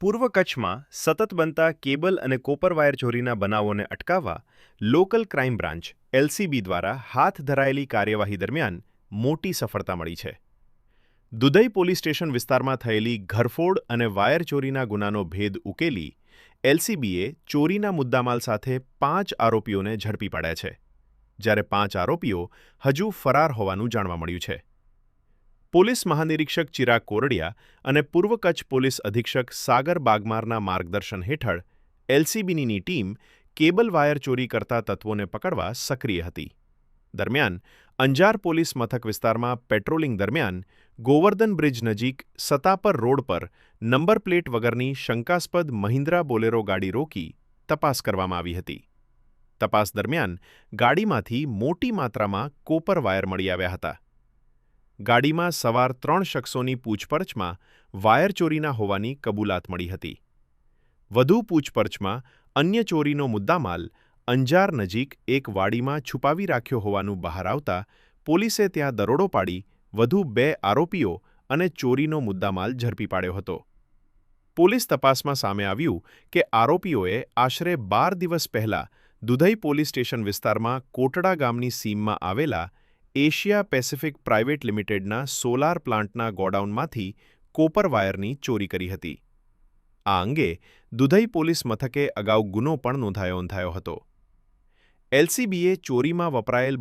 પૂર્વ કચ્છમાં સતત બનતા કેબલ અને કોપર વાયર ચોરીના બનાવોને અટકાવવા લોકલ ક્રાઇમ બ્રાન્ચ એલસીબી દ્વારા હાથ ધરાયેલી કાર્યવાહી દરમિયાન મોટી સફળતા મળી છે. દુધઈ પોલીસ સ્ટેશન વિસ્તારમાં થયેલી ઘરફોડ અને વાયર ચોરીના ગુનાનો ભેદ ઉકેલી એલસીબીએ ચોરીના મુદ્દામાલ સાથે 5 આરોપીઓને ઝડપી પાડ્યા છે, જ્યારે 5 આરોપીઓ હજુ ફરાર હોવાનું જાણવા મળ્યું છે. પોલીસ મહાનિરીક્ષક ચિરાગ કોરડિયા અને પૂર્વ કચ્છ પોલીસ અધિક્ષક સાગર બાગમારના માર્ગદર્શન હેઠળ એલસીબીની ટીમ કેબલ વાયર ચોરી કરતા તત્વોને પકડવા સક્રિય હતી. દરમિયાન અંજાર પોલીસ મથક વિસ્તારમાં પેટ્રોલિંગ દરમિયાન ગોવર્ધન બ્રિજ નજીક સતાપર રોડ પર નંબર પ્લેટ વગરની શંકાસ્પદ મહિન્દ્રા બોલેરો ગાડી રોકી તપાસ કરવામાં આવી હતી. તપાસ દરમિયાન ગાડીમાંથી મોટી માત્રામાં કોપર વાયર મળી આવ્યા હતા. ગાડીમાં સવાર 3 શખ્સોની પૂછપરછમાં વાયર ચોરીના હોવાની કબૂલાત મળી હતી. વધુ પૂછપરછમાં અન્ય ચોરીનો મુદ્દામાલ અંજાર નજીક એક વાડીમાં છુપાવી રાખ્યો હોવાનું બહાર આવતા પોલીસે ત્યાં દરોડો પાડી વધુ 2 આરોપીઓ અને ચોરીનો મુદ્દામાલ ઝડપી પાડ્યો હતો. પોલીસ તપાસમાં સામે આવ્યું કે આરોપીઓએ આશરે 12 દિવસ પહેલા દુધઈ પોલીસ સ્ટેશન વિસ્તારમાં કોટડા ગામની સીમમાં આવેલા એશિયા પેસિફિક પ્રાઇવેટ લિમિટેડના સોલાર પ્લાન્ટના ગોડાઉનમાંથી કોપર વાયરની ચોરી કરી હતી. આ અંગે દુધઈ પોલીસ મથકે અગાઉ ગુનો પણ નોંધાયો હતો. એલસીબીએ ચોરીમાં વપરાયેલ